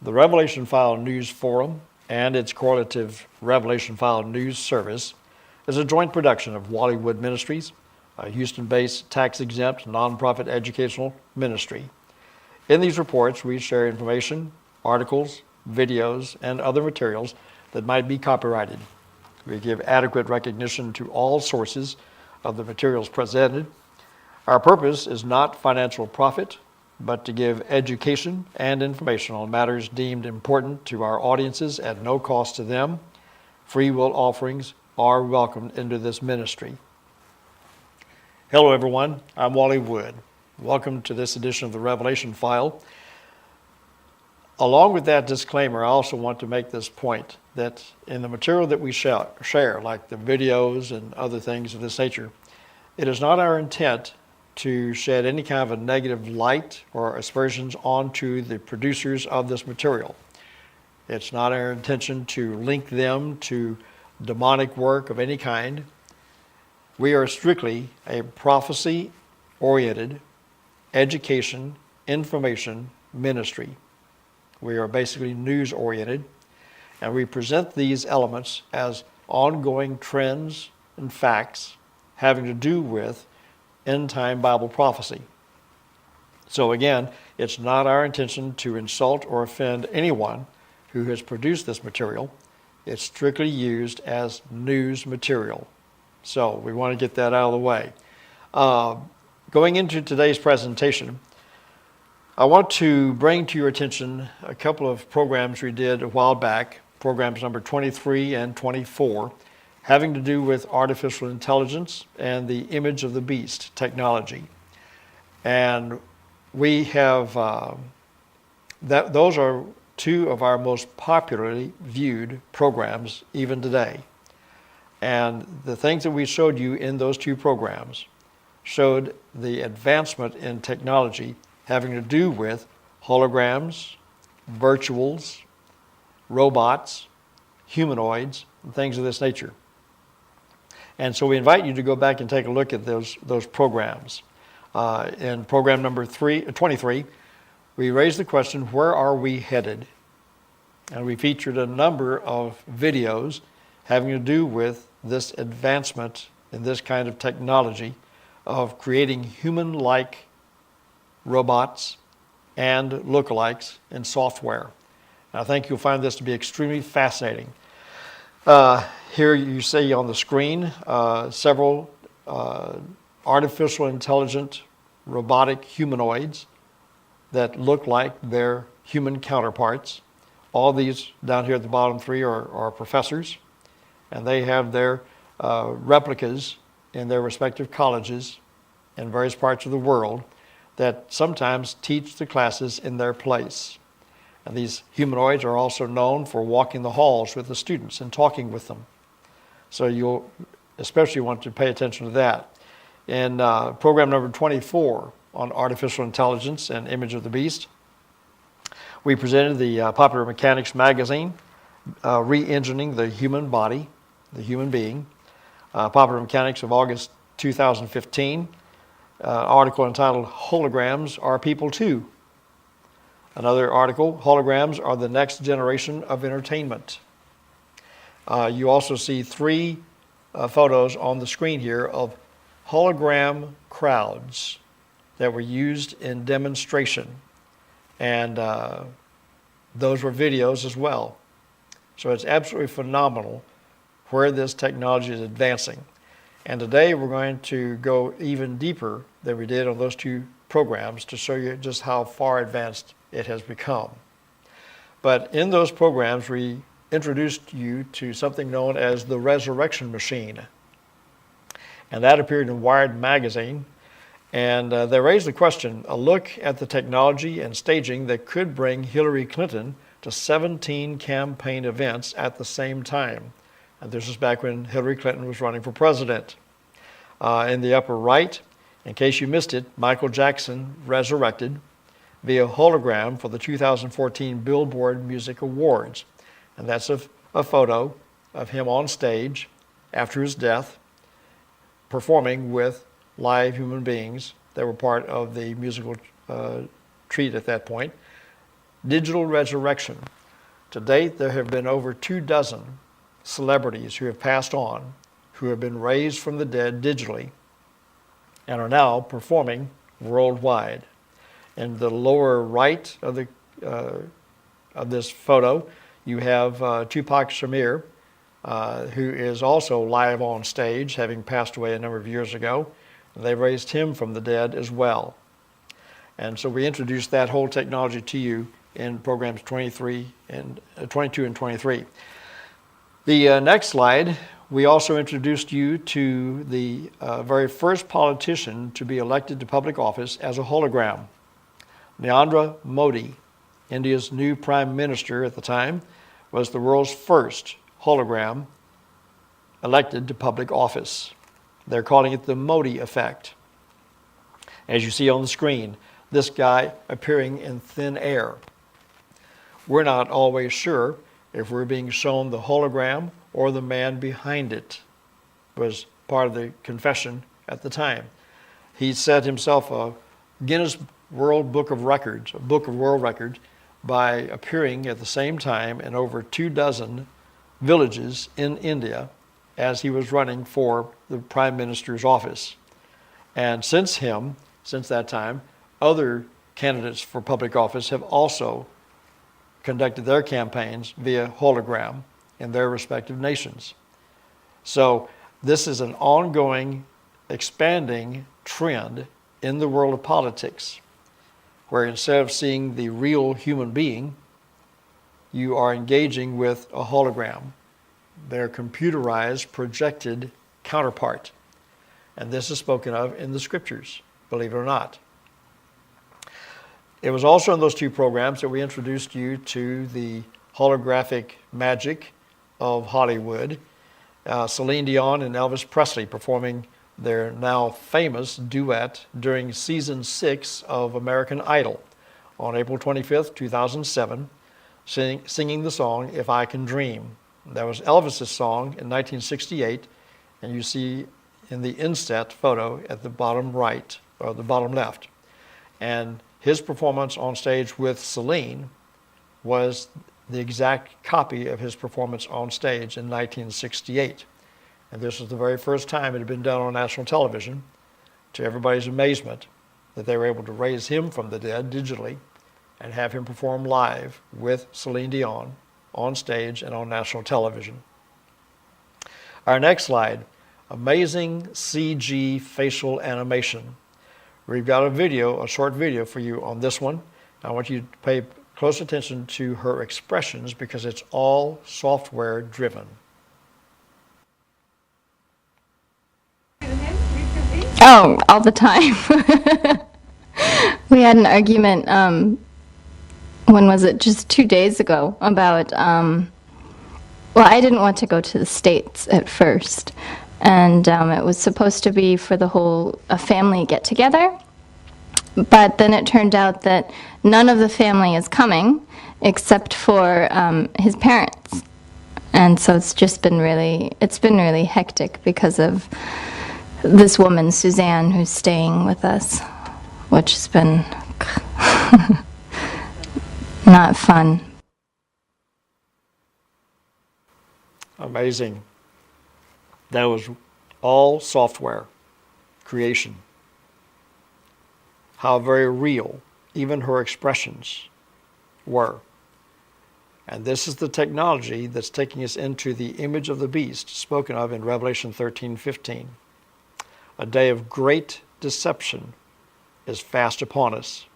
The Revelation File News Forum and its correlative Revelation File News Service is a joint production of Wallywood Ministries, a Houston-based tax-exempt nonprofit educational ministry. In these reports, we share information, articles, videos, and other materials that might be copyrighted. We give adequate recognition to all sources of the materials presented. Our purpose is not financial profit, but to give education and information on matters deemed important to our audiences at no cost to them. Free will offerings are welcomed into this ministry. Hello everyone, I'm Wally Wood. Welcome to this edition of the Revelation File. Along with that disclaimer, I also want to make this point that in the material that we share, like the videos and other things of this nature, it is not our intent to shed any kind of a negative light or aspersions onto the producers of this material. It's not our intention to link them to demonic work of any kind. We are strictly a prophecy-oriented education, information ministry. We are basically news-oriented, and we present these elements as ongoing trends and facts having to do with end-time Bible prophecy. So again, it's not our intention to insult or offend anyone who has produced this material. It's strictly used as news material. So we want to get that out of the way. Going into today's presentation, I want to bring to your attention a couple of programs we did a while back, programs number 23 and 24, having to do with artificial intelligence and the image of the beast technology. And we have, those are two of our most popularly viewed programs even today. And the things that we showed you in those two programs showed the advancement in technology having to do with holograms, virtuals, robots, humanoids, and things of this nature. And so we invite you to go back and take a look at those programs. In program number 23, we raised the question, where are we headed? And we featured a number of videos having to do with this advancement in this kind of technology of creating human-like robots and lookalikes in software. And I think you'll find this to be extremely fascinating. Here you see on the screen several artificial intelligent robotic humanoids that look like their human counterparts. All these down here at the bottom three are professors, and they have their replicas in their respective colleges in various parts of the world that sometimes teach the classes in their place. And these humanoids are also known for walking the halls with the students and talking with them. So you'll especially want to pay attention to that. In program number 24 on artificial intelligence and image of the beast, we presented the Popular Mechanics magazine, Re-Engineering the Human Body, the Human Being, Popular Mechanics of August 2015, article entitled Holograms Are People Too. Another article, Holograms Are the Next Generation of Entertainment. You also see three photos on the screen here of hologram crowds that were used in demonstration. And those were videos as well. So it's absolutely phenomenal where this technology is advancing. And today we're going to go even deeper than we did on those two programs to show you just how far advanced it has become. But in those programs, we introduced you to something known as the resurrection machine. And that appeared in Wired magazine. And they raised the question, a look at the technology and staging that could bring Hillary Clinton to 17 campaign events at the same time. And this was back when Hillary Clinton was running for president. In the upper right, in case you missed it, Michael Jackson resurrected via hologram for the 2014 Billboard Music Awards. And that's a photo of him on stage after his death, performing with live human beings that were part of the musical treat at that point. Digital resurrection. To date, there have been over 24 celebrities who have passed on, who have been raised from the dead digitally, and are now performing worldwide. In the lower right of this photo, you have Tupac Shakur, who is also live on stage, having passed away a number of years ago. They raised him from the dead as well. And so we introduced that whole technology to you in programs 22 and 23. The next slide, we also introduced you to the very first politician to be elected to public office as a hologram. Narendra Modi, India's new prime minister at the time, was the world's first hologram elected to public office. They're calling it the Modi effect. As you see on the screen, this guy appearing in thin air. We're not always sure if we're being shown the hologram or the man behind it, was part of the confession at the time. He set himself a Guinness World Book of Records, a book of world records, by appearing at the same time in over 24 villages in India as he was running for the Prime Minister's office. And since that time, other candidates for public office have also conducted their campaigns via hologram in their respective nations. So this is an ongoing, expanding trend in the world of politics, where instead of seeing the real human being, you are engaging with a hologram, their computerized, projected counterpart. And this is spoken of in the scriptures, believe it or not. It was also in those two programs that we introduced you to the holographic magic of Hollywood. Celine Dion and Elvis Presley performing their now famous duet during season 6 of American Idol on April 25th, 2007, singing the song, If I Can Dream. That was Elvis's song in 1968, and you see in the inset photo at the bottom right, or the bottom left. And his performance on stage with Celine was the exact copy of his performance on stage in 1968. And this was the very first time it had been done on national television, to everybody's amazement, that they were able to raise him from the dead digitally and have him perform live with Celine Dion on stage and on national television. Our next slide, amazing CG facial animation. We've got a short video for you on this one. I want you to pay close attention to her expressions because it's all software driven. Oh, all the time. We had an argument, when was it? Just 2 days ago about, well, I didn't want to go to the States at first. And it was supposed to be for the whole family get-together. But then it turned out that none of the family is coming except for his parents. And so it's been really hectic because of this woman, Suzanne, who's staying with us, which has been not fun. Amazing. That was all software creation. How very real even her expressions were. And this is the technology that's taking us into the image of the beast spoken of in Revelation 13:15. A day of great deception is fast upon us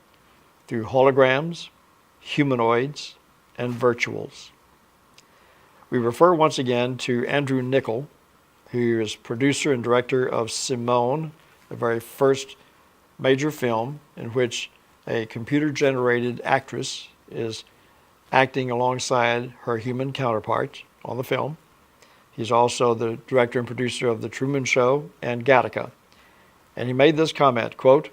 through holograms, humanoids, and virtuals. We refer once again to Andrew Niccol, who is producer and director of Simone, the very first major film in which a computer-generated actress is acting alongside her human counterpart on the film. He's also the director and producer of The Truman Show and Gattaca. And he made this comment, quote,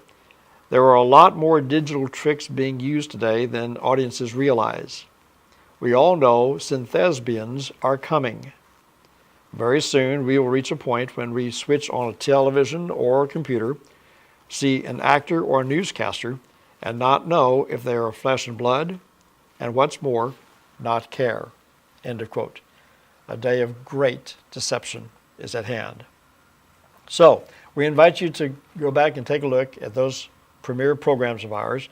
"There are a lot more digital tricks being used today than audiences realize. We all know synthespians are coming. Very soon we will reach a point when we switch on a television or a computer, see an actor or a newscaster, and not know if they are flesh and blood and what's more, not care. End of quote. A day of great deception is at hand. So we invite you to go back and take a look at those premier programs of ours,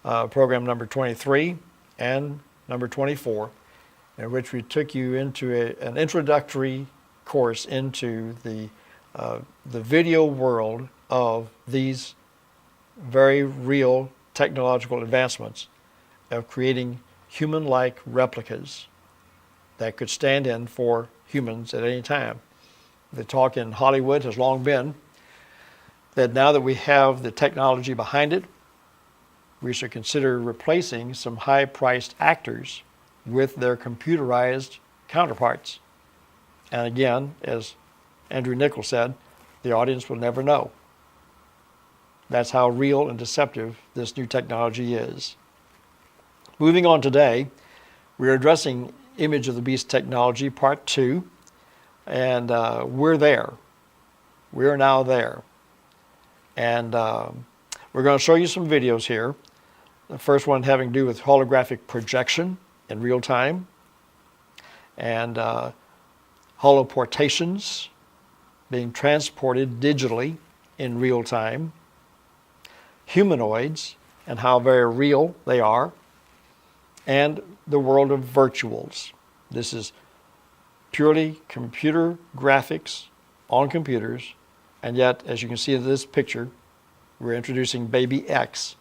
program number 23 and number 24, in which we took you into an introductory course into the video world of these very real technological advancements of creating human-like replicas that could stand in for humans at any time. The talk in Hollywood has long been that now that we have the technology behind it, we should consider replacing some high-priced actors with their computerized counterparts. And again, as Andrew Nichols said, the audience will never know. That's how real and deceptive this new technology is. Moving on today, we're addressing Image of the Beast technology, part 2, and we're there. We're now there. And we're going to show you some videos here. The first one having to do with holographic projection in real time, and holoportations, being transported digitally in real time, humanoids and how very real they are, and the world of virtuals. This is purely computer graphics on computers, and yet, as you can see in this picture, we're introducing Baby X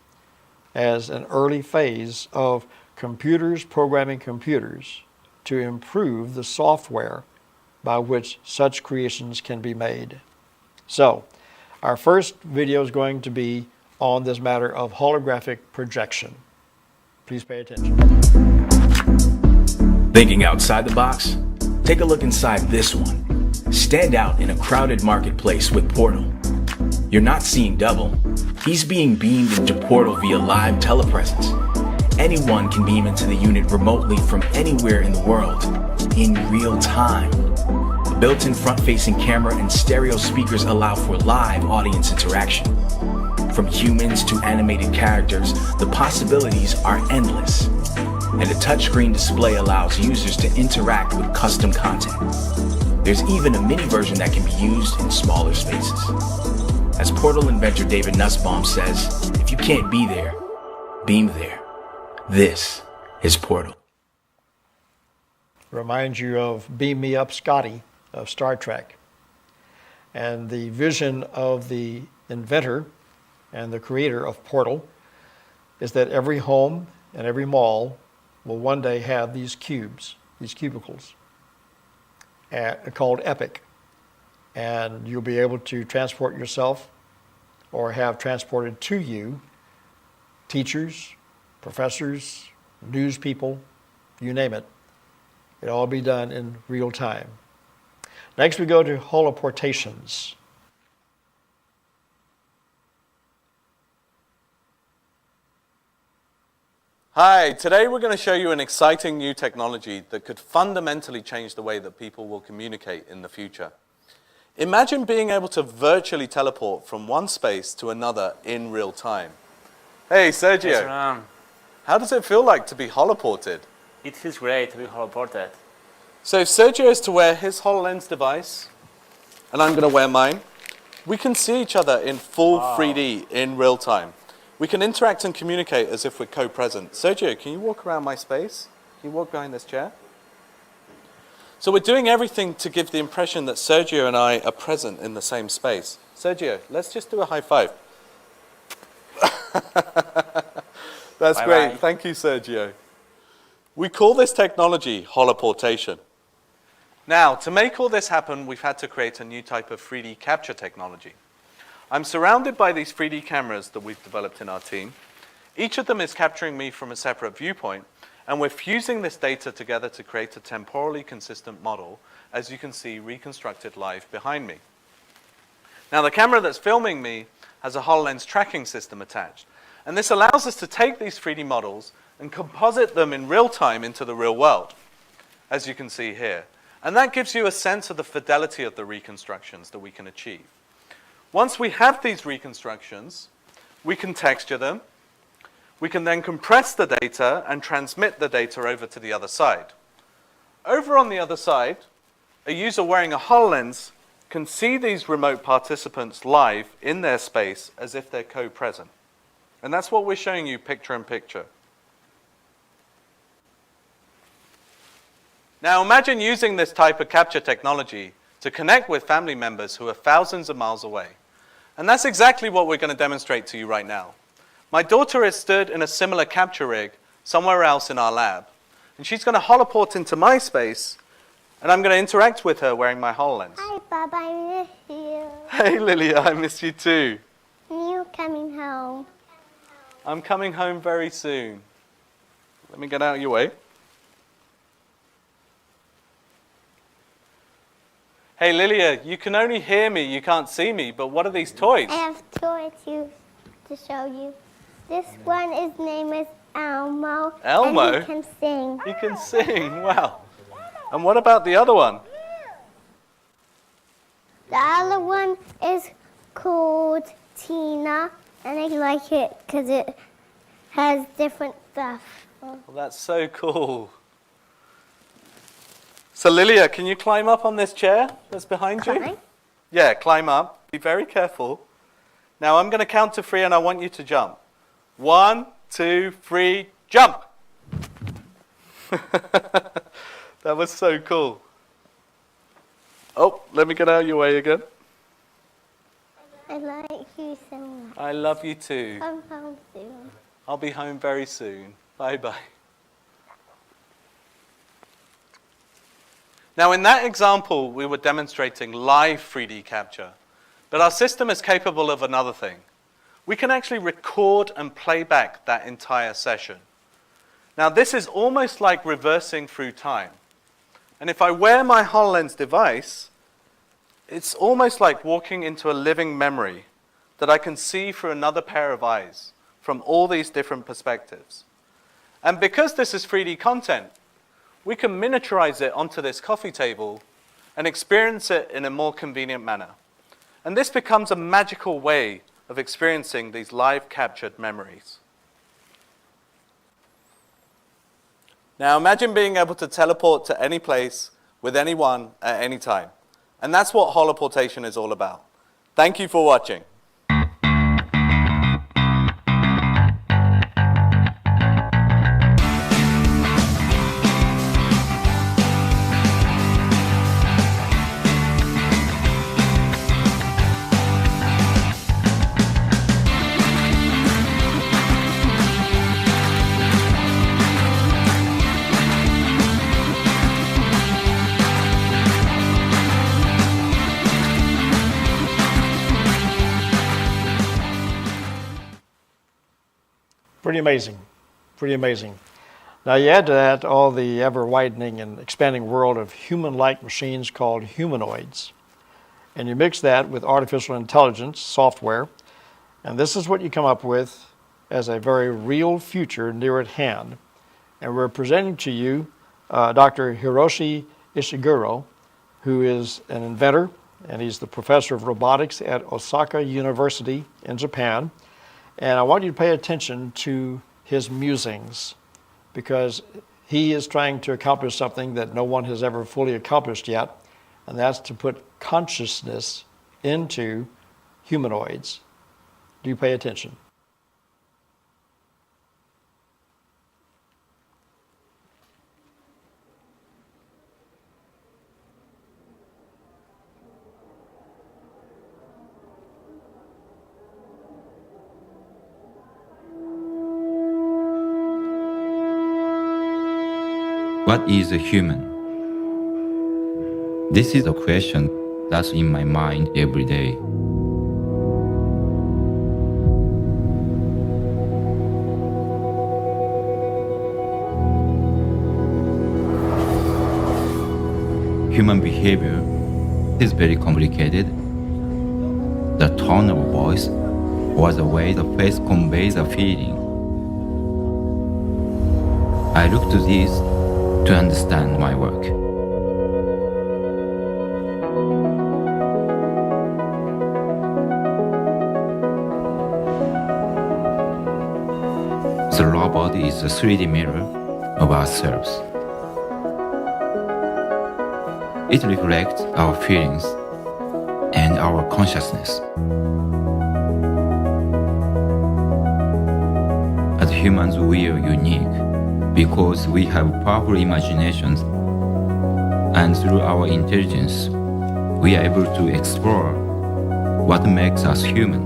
as an early phase of computers programming computers to improve the software by which such creations can be made. So, our first video is going to be on this matter of holographic projection. Please pay attention. Thinking outside the box? Take a look inside this one. Stand out in a crowded marketplace with Portal. You're not seeing double. He's being beamed into Portal via live telepresence. Anyone can beam into the unit remotely from anywhere in the world, in real time. A built-in front-facing camera and stereo speakers allow for live audience interaction. From humans to animated characters, the possibilities are endless. And a touchscreen display allows users to interact with custom content. There's even a mini version that can be used in smaller spaces. As Portal inventor David Nussbaum says, if you can't be there, beam there. This is Portal. Reminds you of Beam Me Up Scotty of Star Trek. And the vision of the inventor and the creator of Portal is that every home and every mall will one day have these cubes, these cubicles, called Epic. And you'll be able to transport yourself or have transported to you teachers, professors, news people, you name it. It'll all be done in real time. Next we go to holoportations. Hi, today we're going to show you an exciting new technology that could fundamentally change the way that people will communicate in the future. Imagine being able to virtually teleport from one space to another in real time. Hey, Sergio. Yes, Ram. How does it feel like to be holoported? It feels great to be holoported. So if Sergio is to wear his HoloLens device, and I'm going to wear mine, we can see each other in full 3D in real time. We can interact and communicate as if we're co-present. Sergio, can you walk around my space? Can you walk behind this chair? So we're doing everything to give the impression that Sergio and I are present in the same space. Sergio, let's just do a high five. That's great. Thank you, Sergio. We call this technology holoportation. Now, to make all this happen, we've had to create a new type of 3D capture technology. I'm surrounded by these 3D cameras that we've developed in our team. Each of them is capturing me from a separate viewpoint, and we're fusing this data together to create a temporally consistent model, as you can see reconstructed live behind me. Now, the camera that's filming me has a HoloLens tracking system attached, and this allows us to take these 3D models and composite them in real time into the real world, as you can see here. And that gives you a sense of the fidelity of the reconstructions that we can achieve. Once we have these reconstructions, we can texture them, we can then compress the data and transmit the data over to the other side. Over on the other side, a user wearing a HoloLens can see these remote participants live in their space as if they're co-present. And that's what we're showing you picture in picture. Now imagine using this type of capture technology to connect with family members who are thousands of miles away. And that's exactly what we're going to demonstrate to you right now. My daughter is stood in a similar capture rig somewhere else in our lab. And she's going to holoport into my space, and I'm going to interact with her wearing my HoloLens. Hi, Bob, I miss you. Hey, Lilia, I miss you too. When you coming home? I'm coming home very soon. Let me get out of your way. Hey, Lilia, you can only hear me, you can't see me, but what are these toys? I have toys to show you. This one is name is Elmo. Elmo? And he can sing. He can sing, wow. And what about the other one? The other one is called Tina, and I like it because it has different stuff. Well, that's so cool. So Lilia, can you climb up on this chair that's behind you? Climb? Yeah, climb up. Be very careful. Now I'm going to count to 3 and I want you to jump. 1, 2, 3, jump! That was so cool. Oh, let me get out of your way again. I like you so much. I love you too. Come home soon. I'll be home very soon. Bye-bye. Now in that example, we were demonstrating live 3D capture, but our system is capable of another thing. We can actually record and play back that entire session. Now this is almost like reversing through time. And if I wear my HoloLens device, it's almost like walking into a living memory that I can see through another pair of eyes from all these different perspectives. And because this is 3D content, we can miniaturize it onto this coffee table and experience it in a more convenient manner. And this becomes a magical way of experiencing these live captured memories. Now imagine being able to teleport to any place with anyone at any time. And that's what holoportation is all about. Thank you for watching. Pretty amazing, pretty amazing. Now you add to that all the ever-widening and expanding world of human-like machines called humanoids. And you mix that with artificial intelligence software, and this is what you come up with as a very real future near at hand. And we're presenting to you Dr. Hiroshi Ishiguro, who is an inventor, and he's the professor of robotics at Osaka University in Japan. And I want you to pay attention to his musings, because he is trying to accomplish something that no one has ever fully accomplished yet, and that's to put consciousness into humanoids. Do you pay attention? What is a human? This is a question that's in my mind every day. Human behavior is very complicated. The tone of voice or the way the face conveys a feeling. I look to this to understand my work. The robot is a 3D mirror of ourselves. It reflects our feelings and our consciousness. As humans, we are unique because we have powerful imaginations, and through our intelligence, we are able to explore what makes us human.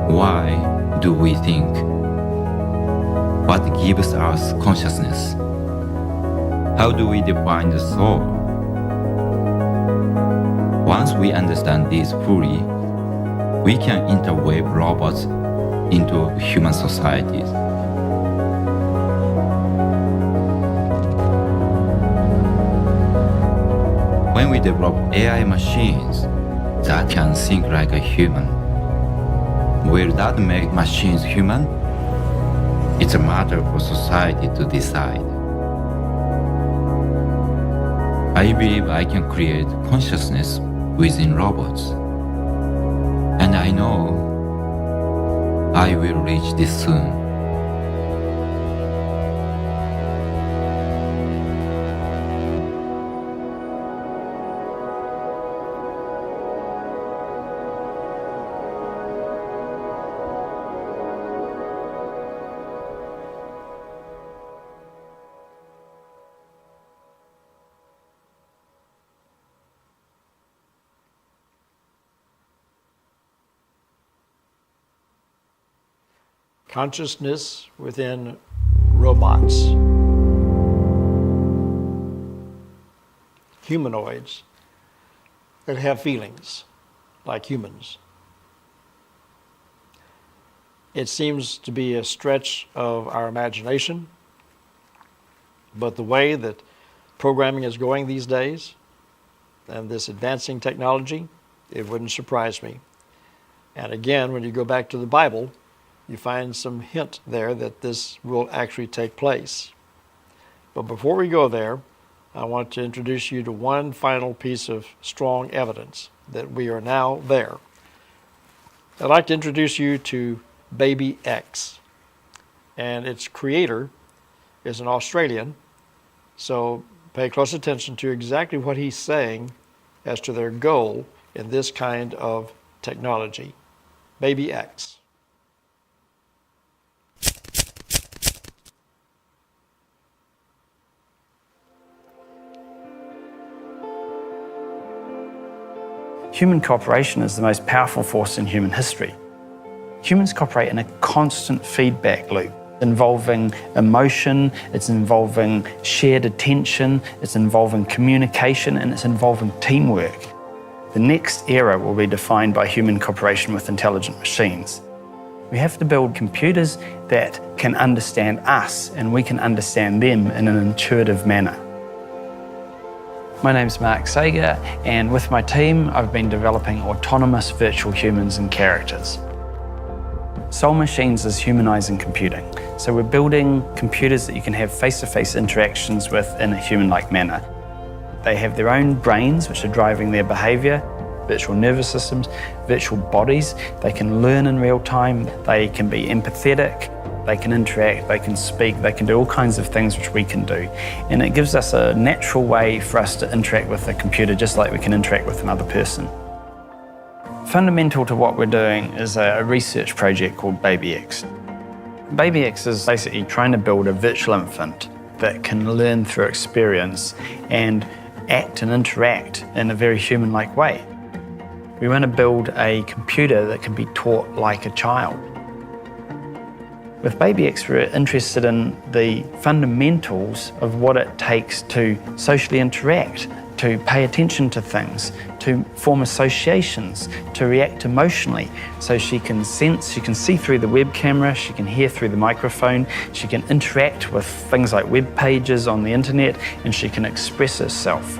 Why do we think? What gives us consciousness? How do we define the soul? Once we understand this fully, we can interweave robots into human societies. When we develop AI machines that can think like a human, will that make machines human? It's a matter for society to decide. I believe I can create consciousness within robots. And I know I will reach this soon. Consciousness within robots, humanoids that have feelings like humans. It seems to be a stretch of our imagination, but the way that programming is going these days and this advancing technology, it wouldn't surprise me. And again, when you go back to the Bible, you find some hint there that this will actually take place. But before we go there, I want to introduce you to one final piece of strong evidence that we are now there. I'd like to introduce you to Baby X, and its creator is an Australian, so pay close attention to exactly what he's saying as to their goal in this kind of technology. Baby X. Human cooperation is the most powerful force in human history. Humans cooperate in a constant feedback loop involving emotion, it's involving shared attention, it's involving communication, and it's involving teamwork. The next era will be defined by human cooperation with intelligent machines. We have to build computers that can understand us and we can understand them in an intuitive manner. My name's Mark Sager, and with my team, I've been developing autonomous virtual humans and characters. Soul Machines is humanizing computing. So we're building computers that you can have face-to-face interactions with in a human-like manner. They have their own brains, which are driving their behavior, virtual nervous systems, virtual bodies. They can learn in real time. They can be empathetic. They can interact, they can speak, they can do all kinds of things which we can do. And it gives us a natural way for us to interact with a computer just like we can interact with another person. Fundamental to what we're doing is a research project called Baby X. Baby X is basically trying to build a virtual infant that can learn through experience and act and interact in a very human-like way. We want to build a computer that can be taught like a child. With Baby X, we're interested in the fundamentals of what it takes to socially interact, to pay attention to things, to form associations, to react emotionally. So she can sense, she can see through the web camera, she can hear through the microphone, she can interact with things like web pages on the internet, and she can express herself.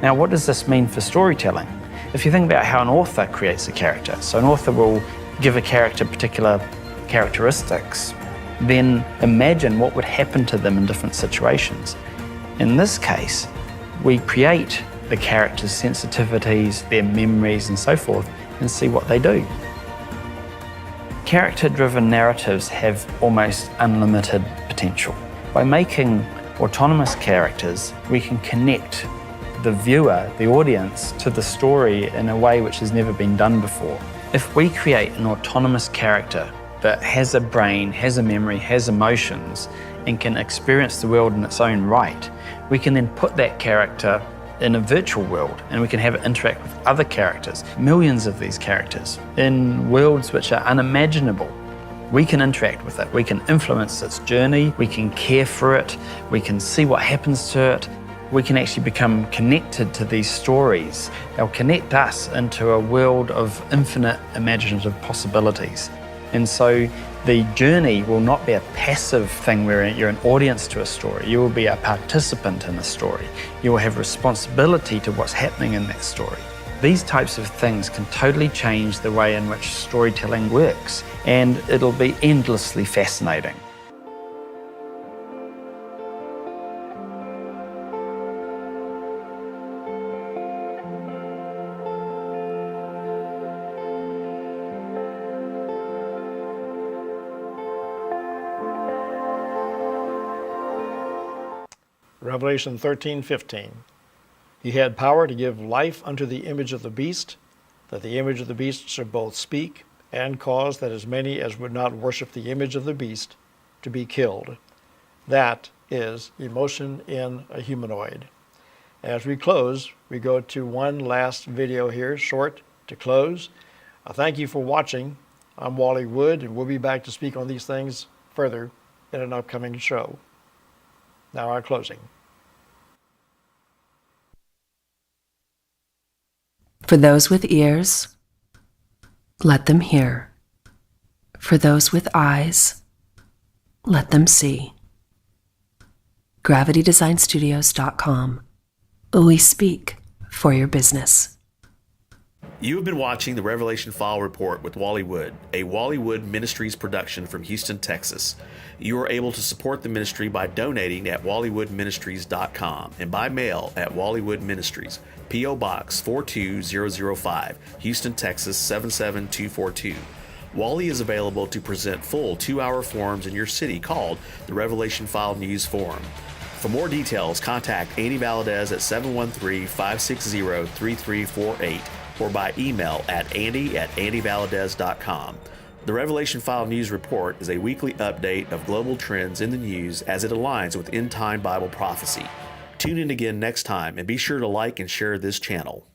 Now, what does this mean for storytelling? If you think about how an author creates a character, so an author will give a character particular characteristics, then imagine what would happen to them in different situations. In this case, we create the characters' sensitivities, their memories and so forth, and see what they do. Character-driven narratives have almost unlimited potential. By making autonomous characters, we can connect the viewer, the audience, to the story in a way which has never been done before. If we create an autonomous character that has a brain, has a memory, has emotions, and can experience the world in its own right, we can then put that character in a virtual world and we can have it interact with other characters, millions of these characters, in worlds which are unimaginable. We can interact with it, we can influence its journey, we can care for it, we can see what happens to it. We can actually become connected to these stories. They'll connect us into a world of infinite imaginative possibilities. And so the journey will not be a passive thing where you're an audience to a story. You will be a participant in the story. You will have responsibility to what's happening in that story. These types of things can totally change the way in which storytelling works, and it'll be endlessly fascinating. Revelation 13:15. He had power to give life unto the image of the beast, that the image of the beast should both speak and cause that as many as would not worship the image of the beast to be killed. That is emotion in a humanoid. As we close, we go to one last video here, short, to close. Thank you for watching. I'm Wally Wood, and we'll be back to speak on these things further in an upcoming show. Now our closing. For those with ears, let them hear. For those with eyes, let them see. GravityDesignStudios.com. We speak for your business. You have been watching the Revelation File Report with Wally Wood, a Wally Wood Ministries production from Houston, Texas. You are able to support the ministry by donating at wallywoodministries.com and by mail at Wally Wood Ministries, P.O. Box 42005, Houston, Texas 77242. Wally is available to present full 2-hour forums in your city called the Revelation File News Forum. For more details, contact Andy Valadez at 713-560-3348 or by email at andy@andyvaladez.com. The Revelation File News Report is a weekly update of global trends in the news as it aligns with end-time Bible prophecy. Tune in again next time and be sure to like and share this channel.